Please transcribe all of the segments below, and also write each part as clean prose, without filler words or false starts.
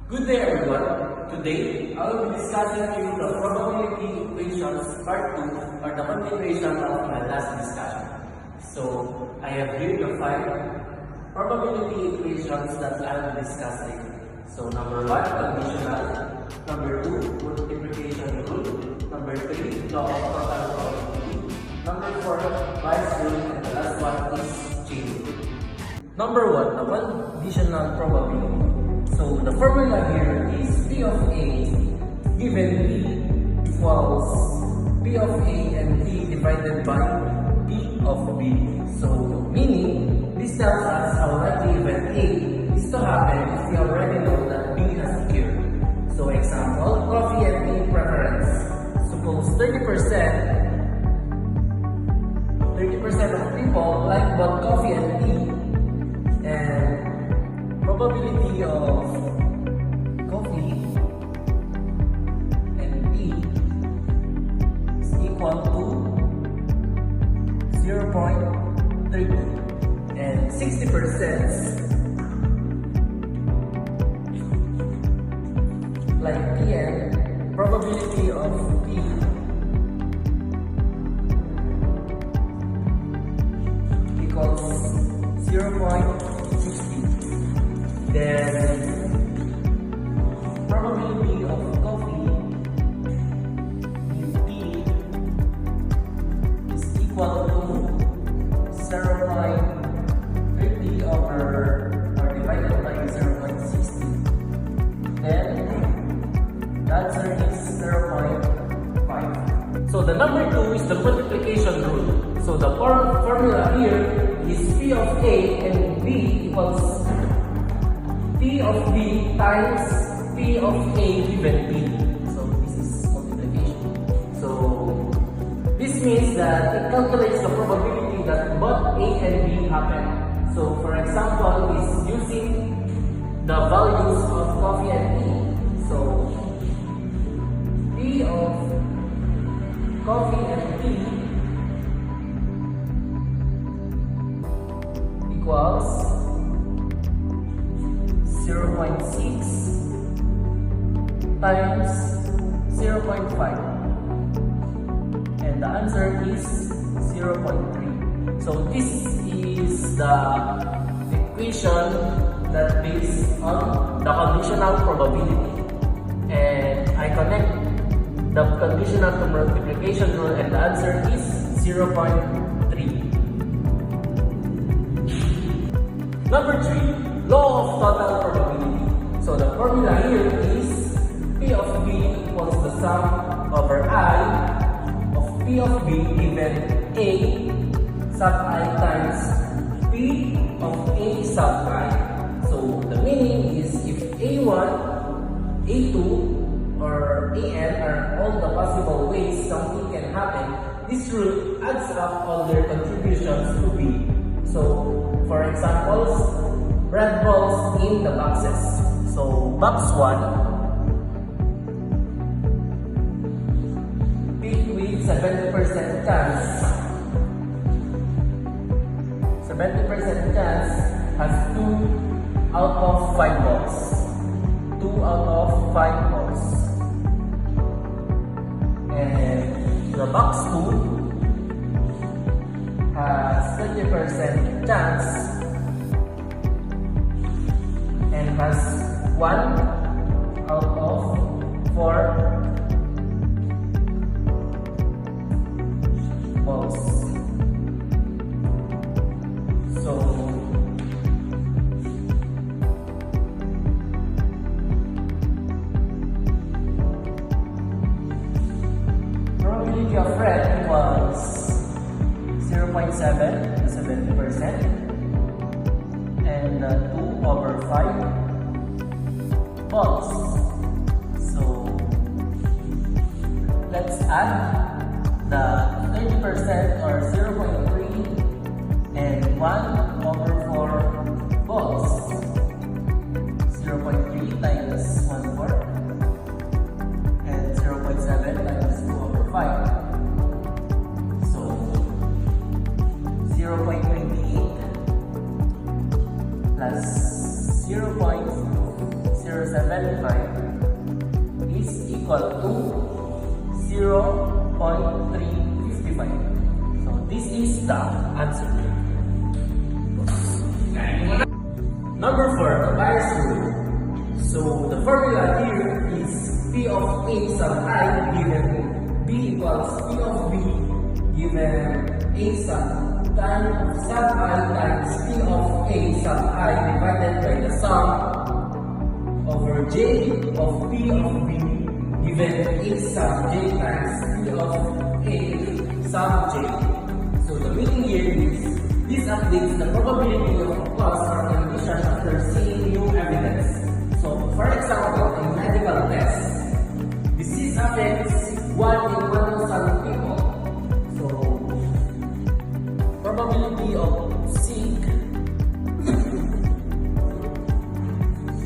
Good day everyone. Today, I will be discussing with you the probability equations part 2 or the continuation of my last discussion. So, I have here the 5 probability equations that I will be discussing. So, number 1, conditional. Number 2, multiplication rule. Number 3, law of total probability. Number 4, Bayes rule. And the last one is chain rule. Number 1, the conditional probability. So the formula here is P of A given P equals P of A and P divided by P of B. So meaning, this tells us how likely event A is to happen if we already know that B has occurred. So example, coffee and tea preference. Suppose 30% of people like both coffee and tea, and probability of coffee and tea is equal to 0.30 and 60% like PM, probability of P equals 0.60. Then probability of coffee in P is equal to 0.30 over or divided by 0.60. Then the answer is 0.5. So the number 2 is the multiplication rule. So the formula here is P of A and B equals P of B times P of A given B. So this is multiplication. So this means that it calculates the probability that both A and B happen. So for example, is using the values of coffee and tea. So P of coffee and tea equals 0.6 times 0.5, and the answer is 0.3. So this is the equation that based on the conditional probability, and I connect the conditional to multiplication rule, and the answer is 0.3. Number 3, law of total probability. So the formula here is P of B equals the sum over I of P of B given A sub I times P of A sub I. So the meaning is if A1, A2, or AN are all the possible ways something can happen, this rule adds up all their contributions to B. So for examples, red balls in the boxes. So box 1, pick with 70% chance. 70% chance has 2 out of 5 balls. 2 out of 5 balls. And the box 2 has 30% chance and has 1 out of 4 balls. So probability of red equals 0.7 to 70% and 2 over 5 balls. So let's add the 30% or 0.3 and 1 over 4 balls. 0.3 times 1/4 and 0.7 times 2 over 5. So 0.28 plus 0.07 35 is equal to 0.355. So this is the answer. Number 4, the bias rule. So the formula here is P of A sub I given B equals P of B given A sub I times P of A sub I divided by the sum over J of P of B given A sub J times P of A sub J. So the meaning here is this updates the probability of a clause or condition after seeing new evidence. So for example, in medical tests, disease affects 1 in 1,000 people. So probability of sick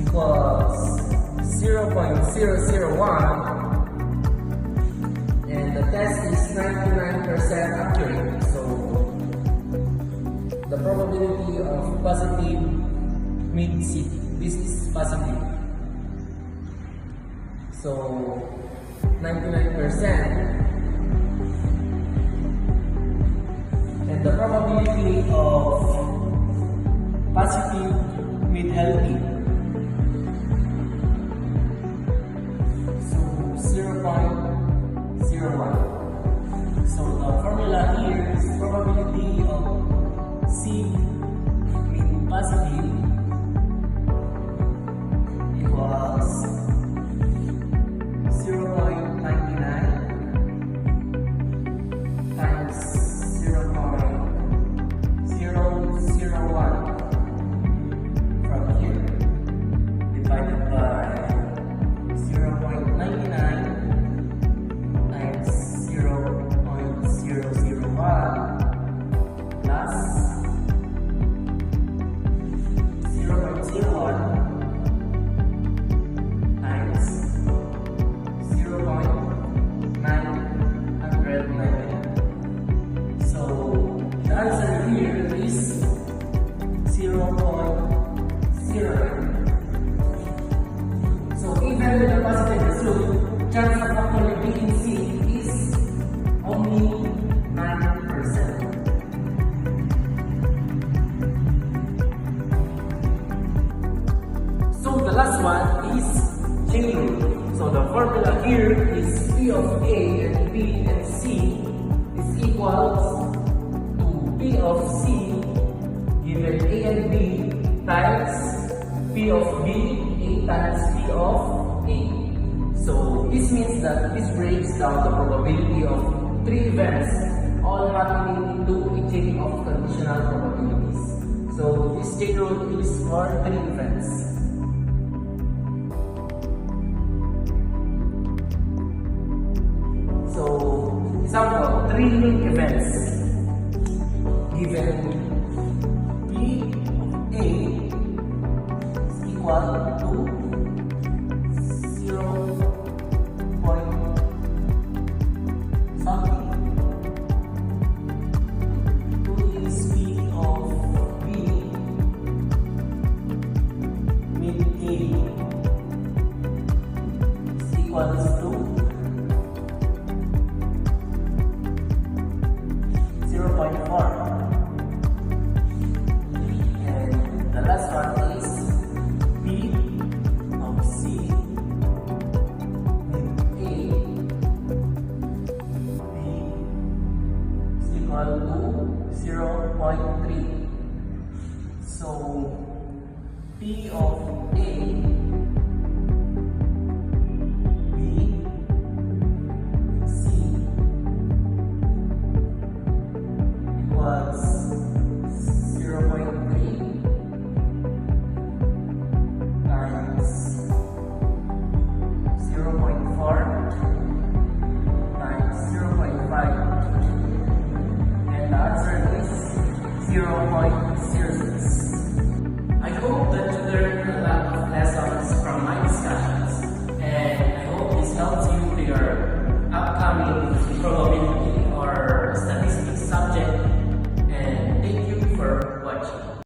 equals 0.001 and the test is 99% accurate. So the probability of positive means this is positive. So 99%. And the probability of positive mid healthy. So 0.01. So the formula here is probability of C mid positive equals 0.99 times 0.001 from here divided by 0.99 times 0.001 plus 0.01 times 0.999. So the answer here is 0.09. So even with a positive result, chance of actually being sick is only 9%. So the last one is chain rule. So the formula here is P of A and B and C is equals to P of C given A and B times P of B, A times P of A. So this means that this breaks down the probability of 3 events all happening into a chain of conditional probabilities. So this chain rule is for 3 events. So, example, 3 events given P of A is equal to 0 point something. 2 is P of B with A is equals to 0.4. And the last one is P of C with A. P is equal to 0.3. So P of A, B, C was 0.3 times 0.4 times 0.5 and the answer is 0.5.